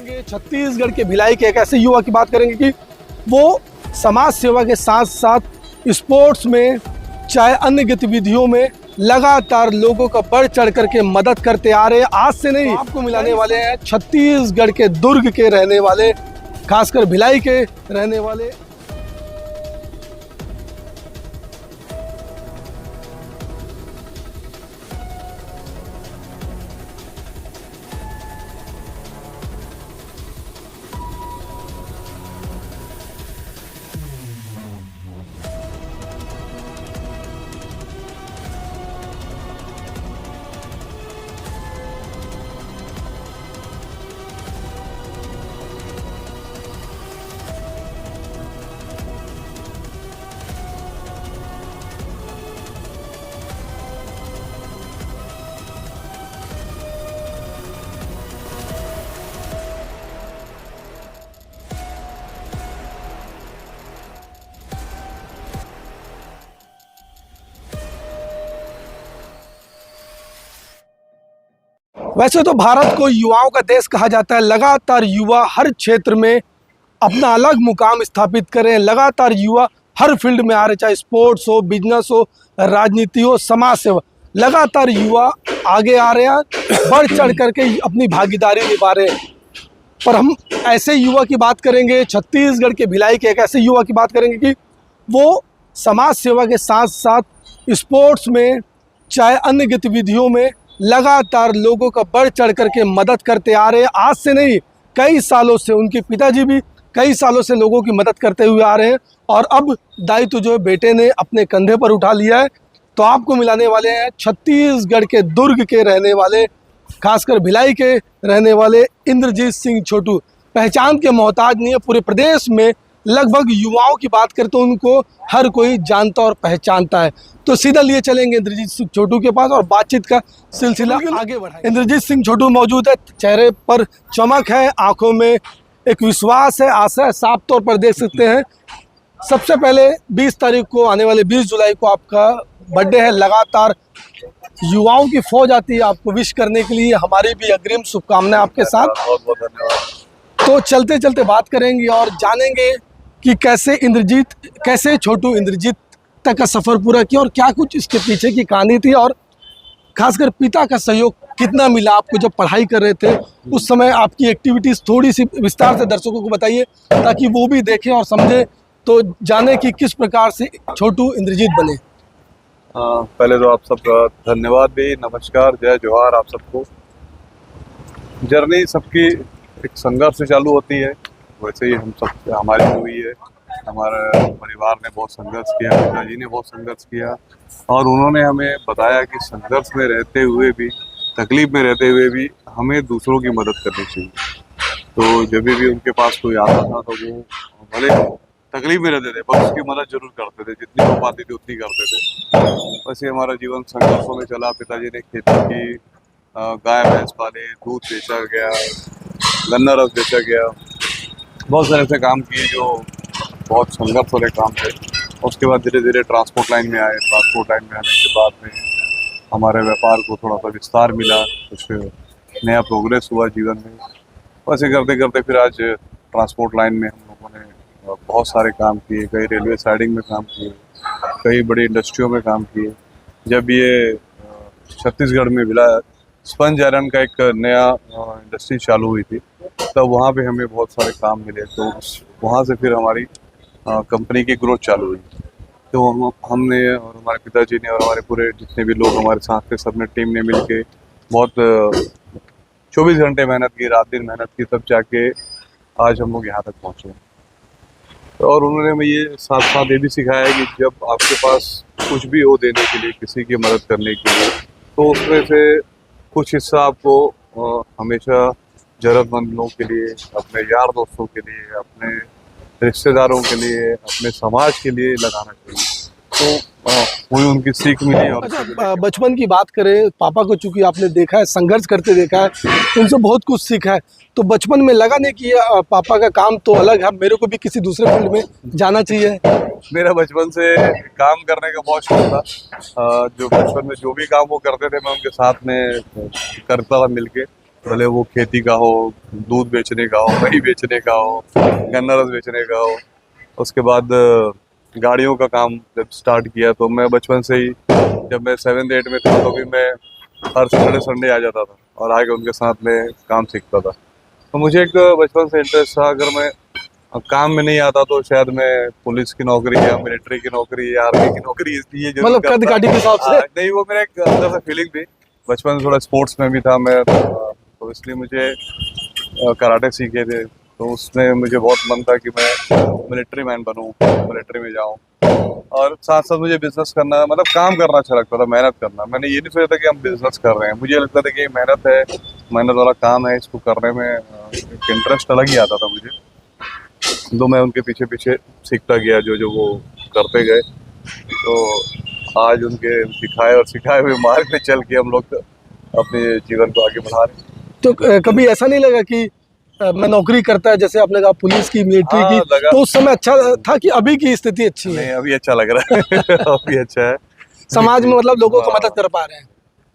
छत्तीसगढ़ के भिलाई के एक ऐसे युवा की बात करेंगे कि वो समाज सेवा के साथ साथ स्पोर्ट्स में चाहे अन्य गतिविधियों में लगातार लोगों का बढ़ चढ़ करके मदद करते आ रहे हैं। आज से नहीं, आपको मिलाने वाले हैं छत्तीसगढ़ के दुर्ग के रहने वाले, खासकर भिलाई के रहने वाले। वैसे तो भारत को युवाओं का देश कहा जाता है। लगातार युवा हर क्षेत्र में अपना अलग मुकाम स्थापित करें। लगातार युवा हर फील्ड में आ रहे, चाहे स्पोर्ट्स हो, बिजनेस हो, राजनीति हो, समाज सेवा। लगातार युवा आगे आ रहे हैं, बढ़ चढ़ करके अपनी भागीदारी निभा रहे हैं। पर हम ऐसे युवा की बात करेंगे, छत्तीसगढ़ के भिलाई के एक ऐसे युवा की बात करेंगे कि वो समाज सेवा के साथ साथ स्पोर्ट्स में चाहे अन्य गतिविधियों में लगातार लोगों का बढ़ चढ़ करके मदद करते आ रहे हैं। आज से नहीं, कई सालों से उनके पिताजी भी कई सालों से लोगों की मदद करते हुए आ रहे हैं और अब दायित्व जो है बेटे ने अपने कंधे पर उठा लिया है। तो आपको मिलाने वाले हैं छत्तीसगढ़ के दुर्ग के रहने वाले, खासकर भिलाई के रहने वाले इंद्रजीत सिंह छोटू। पहचान के मोहताज नहीं है, पूरे प्रदेश में लगभग युवाओं की बात करें तो उनको हर कोई जानता और पहचानता है। तो सीधा लिए चलेंगे इंद्रजीत सिंह छोटू के पास और बातचीत का सिलसिला आगे बढ़ाएंगे। इंद्रजीत सिंह छोटू मौजूद है, चेहरे पर चमक है, आंखों में एक विश्वास है, आशा है, साफ तौर पर देख सकते हैं। सबसे पहले 20 तारीख को, आने वाले 20 जुलाई को आपका बर्थडे है। लगातार युवाओं की फौज आती है आपको विश करने के लिए। हमारी भी अग्रिम शुभकामनाएं आपके साथ। बहुत बहुत धन्यवाद। तो चलते चलते बात करेंगे और जानेंगे कि कैसे छोटू इंद्रजीत तक का सफ़र पूरा किया और क्या कुछ इसके पीछे की कहानी थी, और खासकर पिता का सहयोग कितना मिला आपको जब पढ़ाई कर रहे थे उस समय। आपकी एक्टिविटीज़ थोड़ी सी विस्तार से दर्शकों को बताइए ताकि वो भी देखें और समझें, तो जाने कि किस प्रकार से छोटू इंद्रजीत बने। पहले तो आप सबका धन्यवाद भी, नमस्कार, जय जोहार आप सबको। जर्नी सबकी एक संघर्ष से चालू होती है, वैसे ही हम सब हमारी हुई है। हमारे परिवार ने बहुत संघर्ष किया, पिताजी ने बहुत संघर्ष किया और उन्होंने हमें बताया कि संघर्ष में रहते हुए भी, तकलीफ में रहते हुए भी हमें दूसरों की मदद करनी चाहिए। तो जब भी उनके पास कोई आता था तो वो भले तकलीफ में रहते थे पर उसकी मदद जरूर करते थे, जितनी हो पाती थी उतनी करते थे। वैसे हमारा जीवन संघर्षों में चला। पिताजी ने खेती की, गाय भैंस पाले, दूध बेचा गया, गन्ना रस बेचा गया, बहुत सारे ऐसे काम किए जो बहुत संघर्ष वाले काम थे। उसके बाद धीरे धीरे ट्रांसपोर्ट लाइन में आए। ट्रांसपोर्ट लाइन में आने के बाद में हमारे व्यापार को थोड़ा सा विस्तार मिला, कुछ नया प्रोग्रेस हुआ जीवन में। वैसे करते करते फिर आज ट्रांसपोर्ट लाइन में हम लोगों ने बहुत सारे काम किए, कई रेलवे साइडिंग में काम किए, कई बड़ी इंडस्ट्रियों में काम किए। जब ये छत्तीसगढ़ में मिला स्पंज आयरन का एक नया इंडस्ट्री चालू हुई थी, तब वहाँ पे हमें बहुत सारे काम मिले। तो वहाँ से फिर हमारी कंपनी की ग्रोथ चालू हुई। तो हमने और हमारे पिताजी ने और हमारे पूरे जितने भी लोग हमारे साथ थे, सबने टीम ने मिल के बहुत 24 घंटे मेहनत की, रात दिन मेहनत की, तब जाके आज हम लोग यहाँ तक पहुँचे। और उन्होंने हमें ये साथ साथ ये भी सिखाया है कि जब आपके पास कुछ भी हो देने के लिए, किसी की मदद करने के लिए, तो उसमें से कुछ हिस्सा आपको हमेशा ज़रूरतमंद लोगों के लिए, अपने यार दोस्तों के लिए, अपने रिश्तेदारों के लिए, अपने समाज के लिए लगाना चाहिए। तो वही उनकी सीख मिली। और अच्छा, बचपन की बात करें, पापा को चूंकि आपने देखा है, संघर्ष करते देखा है, उनसे बहुत कुछ सीखा है। तो बचपन में लगा नहीं कि पापा का काम तो अलग है, मेरे को भी किसी दूसरे फील्ड में जाना चाहिए? मेरा बचपन से काम करने का बहुत शौक था। जो बचपन में जो भी काम वो करते थे मैं उनके साथ में करता था मिलके। भले वो खेती का हो, दूध बेचने का हो, दही बेचने का हो, गन्ना रस बेचने का हो। उसके बाद गाड़ियों का काम जब स्टार्ट किया तो मैं बचपन से ही, जब मैं 7th 8th में था तो भी मैं हर सैटरडे संडे आ जाता था और आके उनके साथ में काम सीखता था। तो मुझे एक बचपन से इंटरेस्ट था, अगर मैं काम में नहीं आता तो शायद मैं पुलिस की नौकरी या मिलिट्री की नौकरी या आर्मी की नौकरी ये जरूर मतलब कद करता। काठी के हिसाब से। नहीं, वो मेरा एक अंदर से फीलिंग थी। बचपन से थोड़ा स्पोर्ट्स में भी था मैं, तो इसलिए मुझे कराटे सीखे थे, तो उसमें मुझे बहुत मन था कि मैं मिलिट्री मैन बनूं, मिलिट्री में जाऊं। और साथ साथ मुझे बिजनेस करना, मतलब काम करना अच्छा लगता था, मेहनत करना। मैंने ये नहीं सोचा था कि हम बिजनेस कर रहे हैं, मुझे लगता था कि ये मेहनत है, मेहनत वाला काम है, इसको करने में एक इंटरेस्ट अलग ही आता था मुझे। तो मैं उनके पीछे पीछे सीखता गया, जो जो वो करते गए। तो आज उनके दिखाए और सिखाए हुए मार्ग पे चल के हम लोग अपने जीवन को आगे बढ़ा रहे हैं। तो कभी ऐसा नहीं लगा कि मैं नौकरी करता है, जैसे आपने कहा पुलिस की, मिलिट्री की, हाँ, लगा। तो उस समय अच्छा था कि अभी की स्थिति अच्छी है? नहीं, अभी अच्छा लग रहा है। अभी अच्छा है। समाज में मतलब लोगों को हाँ। मदद कर पा रहे हैं।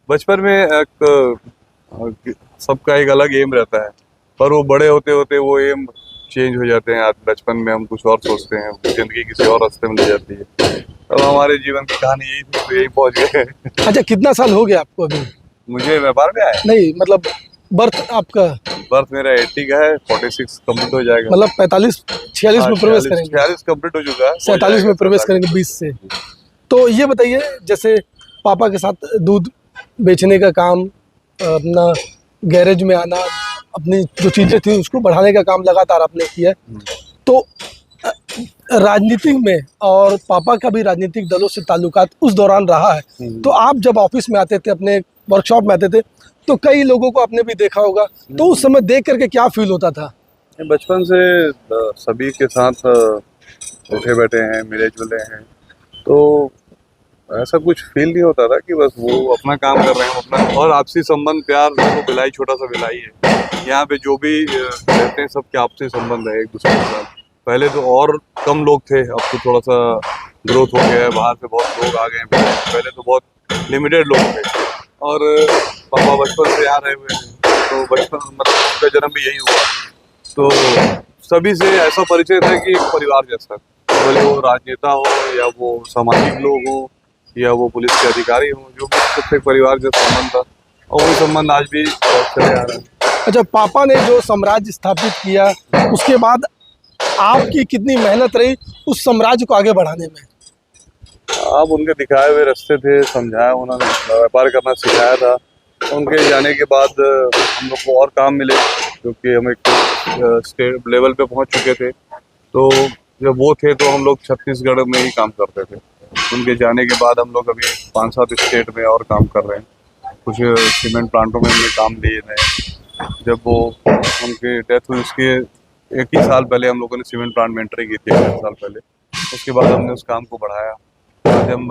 बचपन में एक सबका एक अलग एम रहता है, पर वो बड़े होते होते वो एम चेंज हो जाते हैं। आज बचपन में हम कुछ और सोचते हैं, जिंदगी किसी और रास्ते में ले जाती है। तो हमारे जीवन की कहानी यही थी, तो यही पहुंच गए। अच्छा, कितना साल हो गया आपको अभी? मुझे व्यापार में आया। नहीं मतलब बर्थ आपका? बर्थ मेरा 80 का है, 46 कंप्लीट हो जाएगा। मतलब 45-46 में प्रवेश करेंगे? 46 कंप्लीट हो चुका है, हो 47 में जाएगा, प्रवेश 47। करेंगे 20 से। तो ये बताइए, जैसे पापा के साथ दूध बेचने का काम, अपना गैरेज में आना, अपनी जो चीज़ें थी उसको बढ़ाने का काम लगातार आपने किया है। तो अ, राजनीति में और पापा का भी राजनीतिक दलों से ताल्लुकात उस दौरान रहा है। तो आप जब ऑफिस में आते थे, अपने वर्कशॉप में आते थे, तो कई लोगों को आपने भी देखा होगा, तो उस समय देख करके क्या फील होता था? बचपन से सभी के साथ उठे बैठे हैं, मिले जुले हैं, तो ऐसा कुछ फील नहीं होता था कि बस वो अपना काम कर रहे हैं अपना। और आपसी संबंध, प्यार, देखो भिलाई छोटा सा भिलाई है, यहाँ पे जो भी रहते हैं सबके आपसी संबंध है एक दूसरे के साथ। पहले तो और कम लोग थे, अब तो थोड़ा सा ग्रोथ हो गया है, बाहर से बहुत लोग आ गए हैं। पहले तो बहुत लिमिटेड लोग थे। और पापा बचपन से यहाँ रहे हुए हैं, तो बचपन मतलब उनका जन्म भी यही हुआ, तो सभी से ऐसा परिचय था कि एक परिवार जैसा। भले वो राजनेता हो या वो सामाजिक लोग हो या वो पुलिस के अधिकारी हो, जो भी सबसे एक परिवार जैसा संबंध था, और वही संबंध आज भी चले आ रहा है। अच्छा, पापा ने जो साम्राज्य स्थापित किया, उसके बाद आपकी कितनी मेहनत रही उस साम्राज्य को आगे बढ़ाने में? आप उनके दिखाए हुए रास्ते थे, समझाया, उन्होंने व्यापार करना सिखाया था। उनके जाने के बाद हम लोग को और काम मिले, क्योंकि हम एक स्टेट लेवल पे पहुंच चुके थे। तो जब वो थे तो हम लोग छत्तीसगढ़ में ही काम करते थे। उनके जाने के बाद हम लोग अभी 5-7 स्टेट में और काम कर रहे हैं। कुछ सीमेंट प्लांटों में हमने काम लिए थे। जब वो उनकी डेथ हुई उसके 1 ही साल पहले हम लोगों ने सीमेंट प्लांट में एंट्री की थी, 1 साल पहले। उसके बाद हमने उस काम को बढ़ाया। आज हम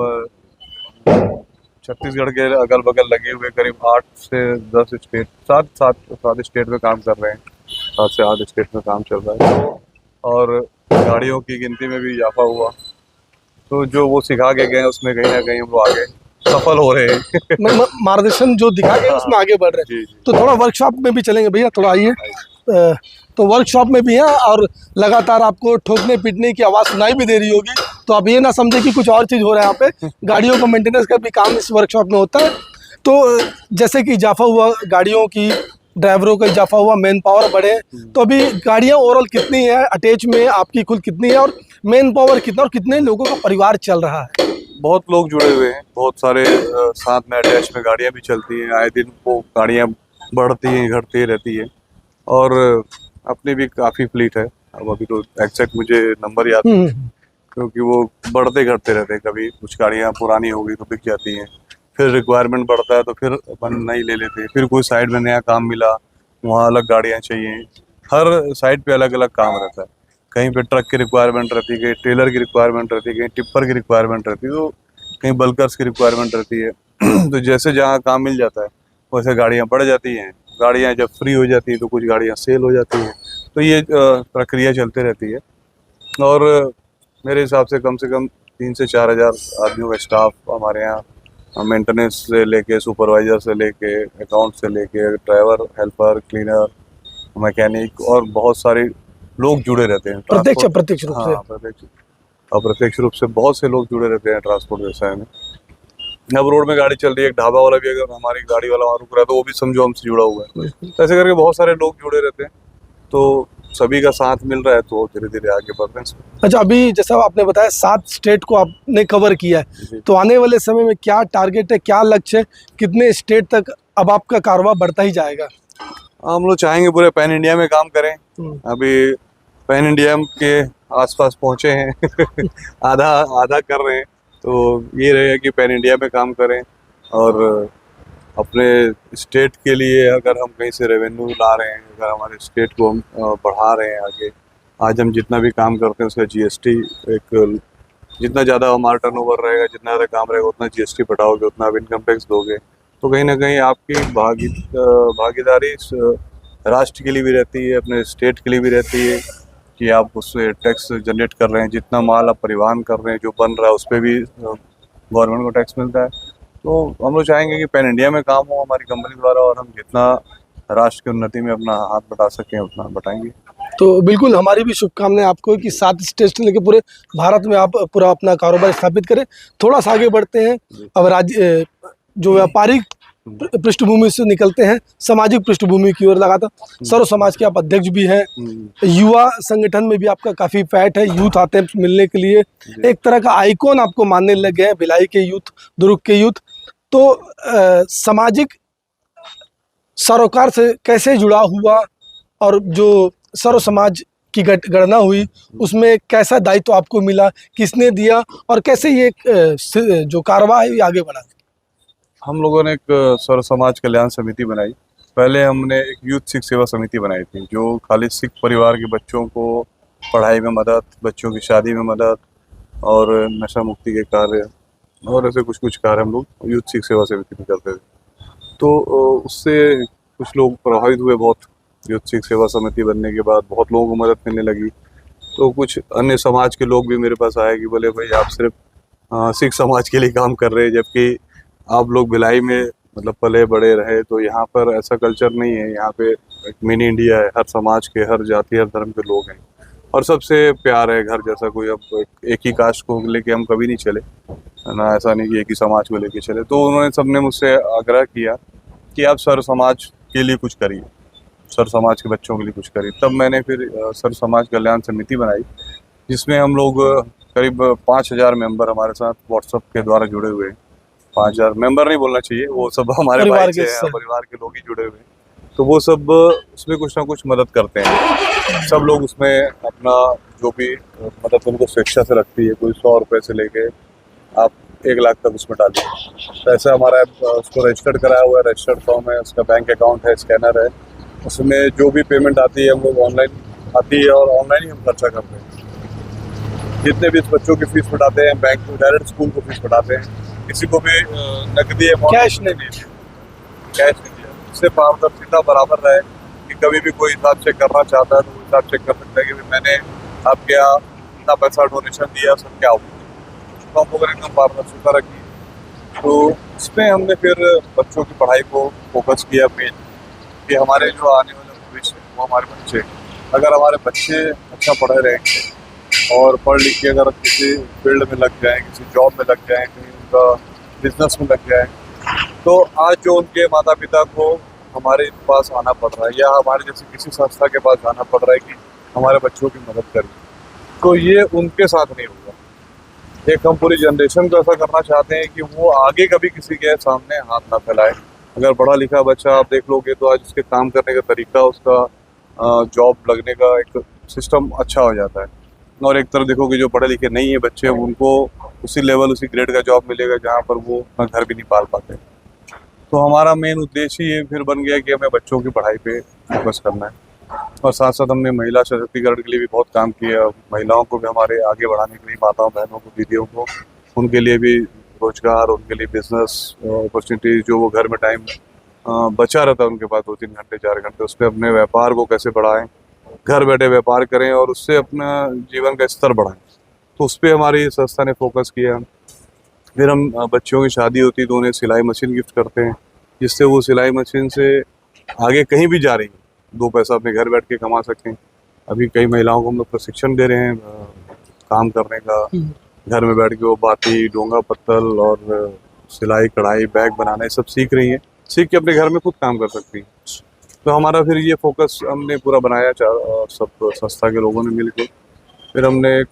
छत्तीसगढ़ के अगल बगल लगे हुए करीब 8 से 10 स्टेट, 7 स्टेट में काम कर रहे हैं। 7 से 8 स्टेट में काम चल रहा है, और गाड़ियों की गिनती में भी इजाफा हुआ। तो जो वो सिखा के गए उसमें कहीं ना कहीं हम लोग आगे सफल हो रहे हैं। मार्गदर्शन जो दिखा गया उसमें आगे बढ़ रहे हैं। जी, जी। तो थोड़ा वर्कशॉप में भी चलेंगे भैया, थोड़ा आइए। तो वर्कशॉप में भी हैं और लगातार आपको ठोकने पीटने की आवाज़ सुनाई भी दे रही होगी, तो आप ये ना समझे कि कुछ और चीज़ हो रहा है यहाँ पे। गाड़ियों का मेंटेनेंस का भी काम इस वर्कशॉप में होता है। तो जैसे कि इजाफा हुआ गाड़ियों की, ड्राइवरों का इजाफा हुआ, मैन पावर बढ़े, तो अभी गाड़ियाँ ओवरऑल कितनी है अटैच में, आपकी कुल कितनी है, और मैन पावर कितना, और कितने लोगों का परिवार चल रहा है? बहुत लोग जुड़े हुए हैं, बहुत सारे साथ में अटैच में गाड़ियां भी चलती हैं। आए दिन वो गाड़ियां बढ़ती हैं, घटती रहती है। और अपनी भी काफ़ी फ्लीट है। अब अभी तो एग्जैक्ट मुझे नंबर याद नहीं, क्योंकि वो बढ़ते घटते रहते हैं। कभी कुछ गाड़ियां पुरानी हो गई तो बिक जाती हैं, फिर रिक्वायरमेंट बढ़ता है तो फिर अपन नई ले लेते हैं, फिर कोई साइड में नया काम मिला, वहाँ अलग गाड़ियाँ चाहिए। हर साइड पे अलग अलग काम रहता है। कहीं पे ट्रक की रिक्वायरमेंट रहती है, कहीं ट्रेलर की रिक्वायरमेंट रहती है, कहीं टिप्पर की रिक्वायरमेंट रहती है, तो कहीं बल्कर्स की रिक्वायरमेंट रहती है। तो जैसे जहाँ काम मिल जाता है वैसे गाड़ियाँ बढ़ जाती हैं। गाड़ियाँ जब फ्री हो जाती हैं तो कुछ गाड़ियाँ सेल हो जाती हैं। तो ये प्रक्रिया चलती रहती है। और मेरे हिसाब से कम 3 से 4 हज़ार आदमियों का स्टाफ हमारे यहाँ मेंटेनेंस से लेके, सुपरवाइजर से लेके, अकाउंट से लेके, ड्राइवर, हेल्पर, क्लीनर, मैकेनिक और बहुत सारे लोग जुड़े रहते हैं प्रत्यक्ष ट्रांसपोर्ट। अप्रत्यक्ष रूप से। हाँ, प्रत्यक्ष अप्रत्यक्ष रूप से बहुत से लोग जुड़े रहते हैं ट्रांसपोर्ट व्यवसाय में। अब रोड में गाड़ी चल रही है, एक ढाबा वाला भी अगर हमारी गाड़ी वाला वहाँ रुक रहा है तो वो भी समझो हमसे जुड़ा हुआ है। तो ऐसे करके बहुत सारे लोग जुड़े रहते हैं, तो सभी का साथ मिल रहा है तो धीरे धीरे आगे बढ़ रहे हैं इसमें। अच्छा, अभी जैसा आपने बताया 7 स्टेट को आपने कवर किया है, जी। तो आने वाले समय में क्या टारगेट है, क्या लक्ष्य है, कितने स्टेट तक अब आपका कारोबार बढ़ता ही जाएगा? हम लोग चाहेंगे पूरे पैन इंडिया में काम करें। अभी पैन इंडिया के आसपास पहुंचे हैं आधा आधा कर रहे हैं, तो ये रहेगा कि पैन इंडिया में काम करें और अपने स्टेट के लिए अगर हम कहीं से रेवेन्यू ला रहे हैं, अगर हमारे स्टेट को हम बढ़ा रहे हैं आगे, आज हम जितना भी काम करते हैं उसका जीएसटी एक, जितना ज़्यादा हमारा टर्नओवर रहेगा, जितना ज़्यादा काम रहेगा उतना जीएसटी बढ़ाओगे, उतना आप इनकम टैक्स दोगे, तो कहीं ना कहीं आपकी भागीदारी इस राष्ट्र के लिए भी रहती है, अपने स्टेट के लिए भी रहती है कि आप उससे टैक्स जनरेट कर रहे हैं, जितना माल आप परिवहन कर रहे हैं जो बन रहा है उस पर भी गवर्नमेंट को टैक्स मिलता है। तो हम लोग चाहेंगे कि पैन इंडिया में काम हो हमारी कंपनी द्वारा और हम जितना राष्ट्र की उन्नति में अपना हाथ बटा सकें उतना बटाएंगे। तो बिल्कुल हमारी भी शुभकामनाएं आपको कि 7 स्टेट से लेकर पूरे भारत में आप पूरा अपना कारोबार स्थापित करें। थोड़ा सा आगे बढ़ते हैं, अब राज्य जो व्यापारिक पृष्ठभूमि से निकलते हैं, सामाजिक पृष्ठभूमि की ओर। लगातार सर्व समाज के आप अध्यक्ष भी हैं, युवा संगठन में भी आपका काफी फैट है, यूथ आते हैं मिलने के लिए, एक तरह का आइकॉन आपको मानने लग गए हैं, भिलाई के यूथ, दुर्ग के यूथ। तो सामाजिक सरोकार से कैसे जुड़ा हुआ और जो सर्व समाज की गणना हुई उसमें कैसा दायित्व आपको मिला, किसने दिया और कैसे ये जो कारवां है ये आगे बढ़ा? हम लोगों ने एक सर्व समाज कल्याण समिति बनाई। पहले हमने एक यूथ सिख सेवा समिति बनाई थी जो खाली सिख परिवार के बच्चों को पढ़ाई में मदद, बच्चों की शादी में मदद और नशा मुक्ति के कार्य और ऐसे कुछ कुछ कार्य हम लोग यूथ सिख सेवा समिति में करते थे। तो उससे कुछ लोग प्रभावित हुए बहुत, यूथ सिख सेवा समिति बनने के बाद बहुत लोगों को मदद मिलने लगी। तो कुछ अन्य समाज के लोग भी मेरे पास आए कि बोले भाई आप सिर्फ सिख समाज के लिए काम कर रहे हैं, जबकि आप लोग भिलाई में मतलब पले बड़े रहे, तो यहाँ पर ऐसा कल्चर नहीं है। यहाँ पे एक मिनी इंडिया है, हर समाज के, हर जाति, हर धर्म के लोग हैं और सबसे प्यार है घर जैसा। कोई अब एक ही कास्ट को लेके हम कभी नहीं चले ना, ऐसा नहीं कि एक ही समाज को लेके चले। तो उन्होंने सबने मुझसे आग्रह किया कि आप सर्व समाज के लिए कुछ करिए, सर्व समाज के बच्चों के लिए कुछ करिए। तब मैंने फिर सर्व समाज कल्याण समिति बनाई जिसमें हम लोग करीब 5000 मेंबर हमारे साथ व्हाट्सएप के द्वारा जुड़े हुए हैं। 5000 मेंबर नहीं बोलना चाहिए, वो सब हमारे परिवार भाई हैं, परिवार के लोग ही जुड़े हुए हैं। तो वो सब उसमें कुछ ना कुछ मदद करते हैं। सब लोग उसमें अपना जो भी मदद उनको स्वेच्छा से रखती है, कोई 100 रुपये से लेके आप 1 लाख तक उसमें डालिए। तो ऐसा हमारा उसको रजिस्टर्ड कराया हुआ है, रजिस्टर्ड फॉर्म है, उसका बैंक अकाउंट है, स्कैनर है, उसमें जो भी पेमेंट आती है हम लोग ऑनलाइन आती है और ऑनलाइन ही हम खर्चा करते हैं। जितने भी बच्चों की फीस पटाते हैं बैंक को, डायरेक्ट स्कूल को फीस पटाते हैं, किसी को भी नकदी कैश नहीं दिया, कैश नहीं दिया। इससे पारदर्शिता बराबर रहे कि कभी भी कोई हिसाब चेक करना चाहता है तो वो हिसाब चेक कर सकता है कि मैंने आपके यहाँ इतना पैसा डोनेशन दिया, सब क्या हुआ। तो हम लोगों ने एकदम पारदर्शिता रखी। तो इसमें हमने फिर बच्चों की पढ़ाई को फोकस किया मेन, कि हमारे जो आने वाला भविष्य है वो हमारे बच्चे, अगर हमारे बच्चे अच्छा पढ़े रहेंगे और पढ़ लिख के अगर किसी फील्ड में लग जाएँ, किसी जॉब में लग जाएँ, कहीं उनका बिजनेस में लग जाए, तो आज जो उनके माता पिता को हमारे पास आना पड़ रहा है या हमारे जैसे किसी संस्था के पास जाना पड़ रहा है कि हमारे बच्चों की मदद करें, तो ये उनके साथ नहीं होगा। एक हम पूरी जनरेशन को ऐसा करना चाहते हैं कि वो आगे कभी किसी के सामने हाथ ना फैलाए। अगर पढ़ा लिखा बच्चा आप देख लोगे तो आज उसके काम करने का तरीका, उसका जॉब लगने का एक सिस्टम अच्छा हो जाता है। और एक तरफ देखोगे जो पढ़े लिखे नहीं है बच्चे, उनको उसी लेवल, उसी ग्रेड का जॉब मिलेगा जहाँ पर वो अपना घर भी नहीं पाल पाते। तो हमारा मेन उद्देश्य ये फिर बन गया कि हमें बच्चों की पढ़ाई पे फोकस करना है। और साथ साथ हमने महिला सशक्तिकरण के लिए भी बहुत काम किया। महिलाओं को भी हमारे आगे बढ़ाने के लिए, माताओं बहनों को, दीदियों को, उनके लिए भी रोजगार, उनके लिए बिजनेस अपॉर्चुनिटी, जो वो घर में टाइम बचा रहता है उनके पास 2-3 घंटे 4 घंटे, उस पर अपने व्यापार को कैसे बढ़ाएं, घर बैठे व्यापार करें और उससे अपना जीवन का स्तर बढ़ाएं। तो उस पर हमारी संस्था ने फोकस किया। फिर हम बच्चों की शादी होती है तो उन्हें सिलाई मशीन गिफ्ट करते हैं, जिससे वो सिलाई मशीन से आगे कहीं भी जा रही है, दो पैसा अपने घर बैठ के कमा सकें। अभी कई महिलाओं को हम लोग प्रशिक्षण दे रहे हैं काम करने का, घर में बैठ के वो बाती, डोंगा पत्तल और सिलाई कढ़ाई बैग बनाना ये सब सीख रही हैं, सीख के अपने घर में खुद काम कर सकती हैं। तो हमारा फिर ये फोकस हमने पूरा बनाया सब संस्था के लोगों ने मिलकर। फिर हमने एक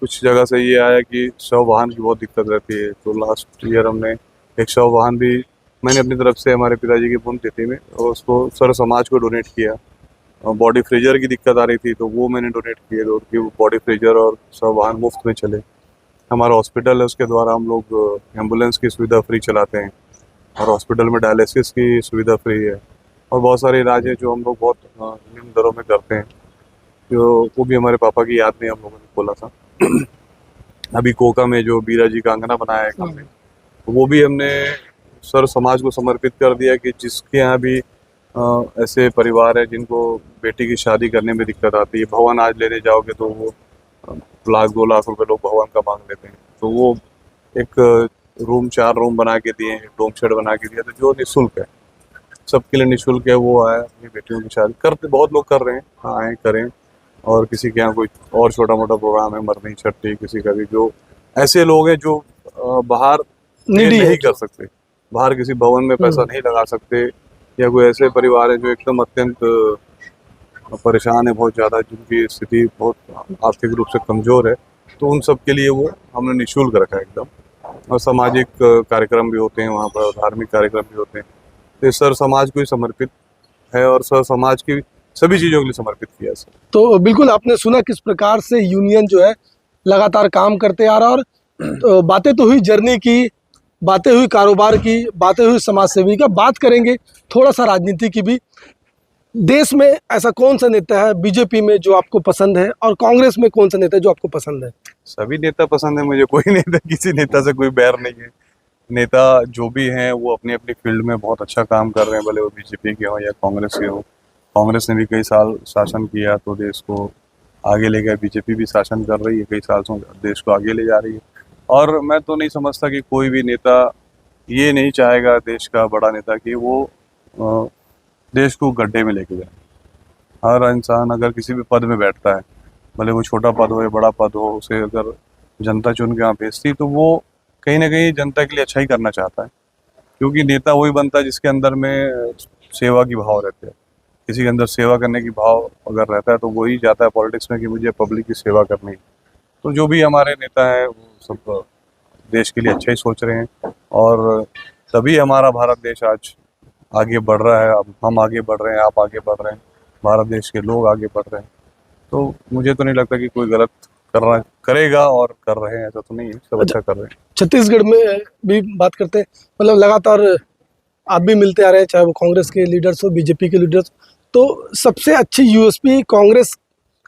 कुछ जगह से ये आया कि शव वाहन की बहुत दिक्कत रहती है, तो लास्ट ईयर हमने एक शव वाहन भी मैंने अपनी तरफ से हमारे पिताजी की पुण्यतिथि में और उसको सर समाज को डोनेट किया। बॉडी फ्रीजर की दिक्कत आ रही थी तो वो मैंने डोनेट किए, तो उनकी बॉडी फ्रीजर और शव वाहन मुफ्त में चले। हमारा हॉस्पिटल है, उसके द्वारा हम लोग एम्बुलेंस की सुविधा फ्री चलाते हैं और हॉस्पिटल में डायलिसिस की सुविधा फ्री है और बहुत सारे इलाज है जो हम लोग बहुत निम्न दरों में करते हैं, जो वो भी हमारे पापा की याद में हम लोगों ने खोला था। अभी कोका में जो बीरा जी का अंगना बनाया है हमने, वो भी हमने सर समाज को समर्पित कर दिया कि जिसके यहाँ भी ऐसे परिवार है जिनको बेटी की शादी करने में दिक्कत आती है, भवन आज लेने जाओगे तो वो लाख 2 लाख रुपए लोग भवन का मांग लेते हैं, तो वो एक रूम 4 रूम बना के दिए, डोम शेड बना के दिया, तो जो निःशुल्क है, सबके लिए निःशुल्क है। वो आया अपनी बेटियों की शादी करते, बहुत लोग कर रहे हैं, हाँ आए करें। और किसी के यहाँ कोई और छोटा मोटा प्रोग्राम है, मरनी छठी, किसी का भी, जो ऐसे लोग हैं जो बाहर नीडी नहीं कर सकते, बाहर किसी भवन में पैसा नहीं लगा सकते, या कोई ऐसे परिवार है जो एकदम अत्यंत परेशान है बहुत ज़्यादा, जिनकी स्थिति बहुत आर्थिक रूप से कमज़ोर है, तो उन सब के लिए वो हमने निःशुल्क रखा है एकदम। और सामाजिक कार्यक्रम भी होते हैं वहाँ पर, धार्मिक कार्यक्रम भी होते हैं, तो सर समाज को ही समर्पित है और सर समाज की सभी चीज़ों के लिए समर्पित किया है सर। तो बिल्कुल आपने सुना किस प्रकार से यूनियन जो है लगातार काम करते आ रहा, और तो बातें तो हुई जर्नी की, बातें हुई कारोबार की, बातें हुई समाज सेवी का, बात करेंगे थोड़ा सा राजनीति की भी। देश में ऐसा कौन सा नेता है बीजेपी में जो आपको पसंद है, और कांग्रेस में कौन सा नेता है जो आपको पसंद है? सभी नेता पसंद है मुझे, कोई नेता, किसी नेता से कोई बैर नहीं है। नेता जो भी हैं वो अपनी अपनी फील्ड में बहुत अच्छा काम कर रहे हैं, भले वो बीजेपी के हो या कांग्रेस के हो। कांग्रेस ने भी कई साल शासन किया तो देश को आगे ले गया, बीजेपी भी शासन कर रही है कई साल से, देश को आगे ले जा रही है। और मैं तो नहीं समझता कि कोई भी नेता ये नहीं चाहेगा, देश का बड़ा नेता, कि वो देश को गड्ढे में लेके जाए। हर इंसान अगर किसी भी पद में बैठता है, भले वो छोटा पद हो या बड़ा पद हो, उसे अगर जनता चुन के वहाँ भेजती तो वो कहीं ना कहीं जनता के लिए अच्छा ही करना चाहता है, क्योंकि नेता वही बनता है जिसके अंदर में सेवा की भाव रहते हैं। किसी के अंदर सेवा करने की भाव अगर रहता है तो वही जाता है पॉलिटिक्स में कि मुझे पब्लिक की सेवा करनी है। तो जो भी हमारे नेता हैं वो सब देश के लिए अच्छा ही सोच रहे हैं, और तभी हमारा भारत देश आज आगे बढ़ रहा है। अब हम आगे बढ़ रहे हैं, आप आगे बढ़ रहे हैं, भारत देश के लोग आगे बढ़ रहे हैं। तो मुझे तो नहीं लगता कि कोई गलत करना करेगा, और कर रहे हैं, ऐसा तो नहीं है, सब अच्छा कर रहे हैं। छत्तीसगढ़ में भी बात करते हैं, मतलब लगातार आप भी मिलते आ रहे हैं, चाहे वो कांग्रेस के लीडर्स हो, बीजेपी के लीडर्स, तो सबसे अच्छी यूएसपी कांग्रेस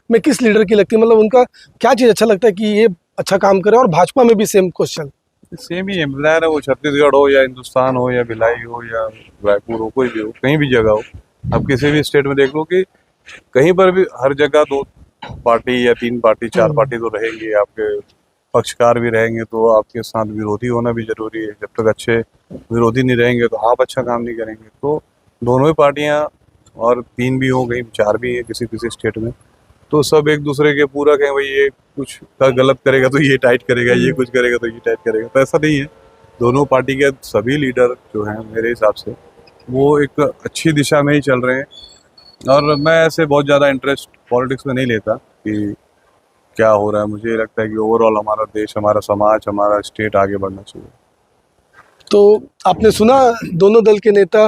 में किस लीडर की लगती है? मतलब उनका क्या चीज़ अच्छा लगता है कि ये अच्छा काम करे? और भाजपा में भी सेम क्वेश्चन। सेम ही है, जाहिर है, वो छत्तीसगढ़ हो या हिंदुस्तान हो या भिलाई हो या रायपुर हो, कोई भी हो, कहीं भी जगह हो, आप किसी भी स्टेट में देख लो कि कहीं पर भी हर जगह 2 पार्टी या 3 पार्टी 4 पार्टी तो रहेंगी। आपके पक्षकार भी रहेंगे तो आपके साथ विरोधी होना भी जरूरी है। जब तक अच्छे विरोधी नहीं रहेंगे तो आप अच्छा काम नहीं करेंगे। तो दोनों ही पार्टियां, और 3 भी हो गई, 4 भी है किसी किसी स्टेट में, तो सब एक दूसरे के पूरक हैं। भाई ये कुछ का गलत करेगा तो ये टाइट करेगा, ये कुछ करेगा तो ये टाइट करेगा, तो ऐसा नहीं है। दोनों पार्टी के सभी लीडर जो हैं मेरे हिसाब से वो एक अच्छी दिशा में ही चल रहे हैं, और मैं ऐसे बहुत ज़्यादा इंटरेस्ट पॉलिटिक्स में नहीं लेता कि क्या हो रहा है। मुझे लगता है कि ओवरऑल हमारा देश, हमारा समाज, हमारा स्टेट आगे बढ़ना चाहिए। तो आपने सुना दोनों दल के नेता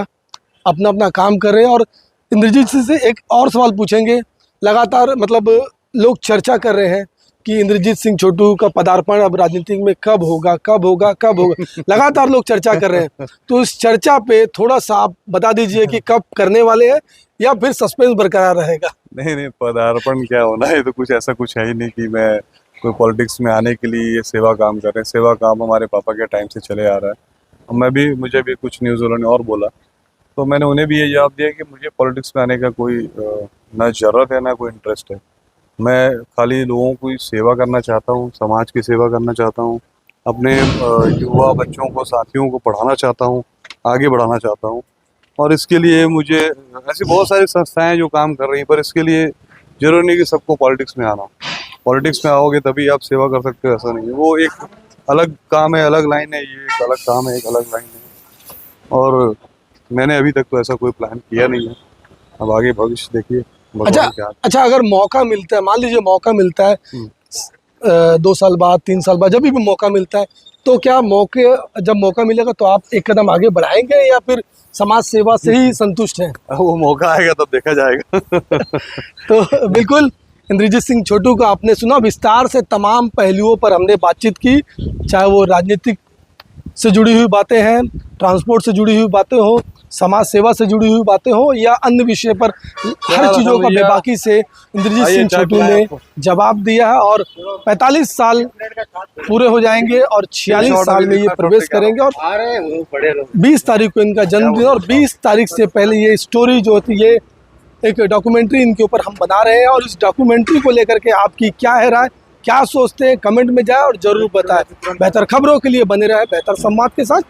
अपना अपना काम कर रहे हैं, और इंद्रजीत सिंह से एक और सवाल पूछेंगे। लगातार मतलब लोग चर्चा कर रहे हैं कि इंद्रजीत सिंह छोटू का पदार्पण अब राजनीति में कब होगा, कब होगा, कब होगा, लगातार लोग चर्चा कर रहे हैं। तो इस चर्चा पे थोड़ा सा आप बता दीजिए कि कब करने वाले हैं, या फिर सस्पेंस बरकरार रहेगा? नहीं, पदार्पण क्या होना है, तो कुछ ऐसा कुछ है ही नहीं कि मैं कोई पॉलिटिक्स में आने के लिए ये सेवा काम कर रहे हैं। सेवा काम हमारे पापा के टाइम से चले आ रहा है। मुझे भी कुछ न्यूज़ वालों ने और बोला, तो मैंने उन्हें भी ये जवाब दिया कि मुझे पॉलिटिक्स में आने का कोई ना ज़रूरत है ना कोई इंटरेस्ट है। मैं खाली लोगों की सेवा करना चाहता हूँ, समाज की सेवा करना चाहता हूँ, अपने युवा बच्चों को, साथियों को पढ़ाना चाहता हूँ, आगे बढ़ाना चाहता हूँ। और इसके लिए मुझे ऐसी बहुत सारी संस्थाएं जो काम कर रही हैं, पर इसके लिए जरूरी नहीं कि सबको पॉलिटिक्स में आना। पॉलिटिक्स में आओगे तभी आप सेवा कर सकते हो, ऐसा नहीं है। वो एक अलग काम है, अलग लाइन है, ये एक अलग काम है, एक अलग लाइन है। और मैंने अभी तक तो ऐसा कोई प्लान किया नहीं है। अब आगे भविष्य देखिए अच्छा भगवान क्या। अच्छा, अगर मौका मिलता है, मान लीजिए मौका मिलता है हम्म। 2 साल बाद, 3 साल बाद, जब भी मौका मिलता है, तो क्या जब मौका मिलेगा तो आप एक कदम आगे बढ़ाएंगे या फिर समाज सेवा से ही संतुष्ट हैं? वो मौका आएगा तब देखा जाएगा। तो बिल्कुल इंद्रजीत सिंह छोटू को आपने सुना, विस्तार से तमाम पहलुओं पर हमने बातचीत की, चाहे वो राजनीतिक से जुड़ी हुई बातें हैं, ट्रांसपोर्ट से जुड़ी हुई बातें हो, समाज सेवा से जुड़ी हुई बातें हो, या अन्य विषय पर हर चीज़ों का बेबाकी से इंद्रजीत सिंह छोटू ने जवाब दिया है। और 45 साल पूरे हो जाएंगे और 46 साल में ये प्रवेश करेंगे। और 20 तारीख को इनका जन्मदिन, और 20 तारीख से पहले ये स्टोरी जो होती है, एक डॉक्यूमेंट्री इनके ऊपर हम बना रहे हैं। और इस डॉक्यूमेंट्री को लेकर के आपकी क्या है राय, क्या सोचते हैं, कमेंट में जाए और जरूर बताएं। बेहतर खबरों के लिए बने रहे बेहतर संवाद के साथ।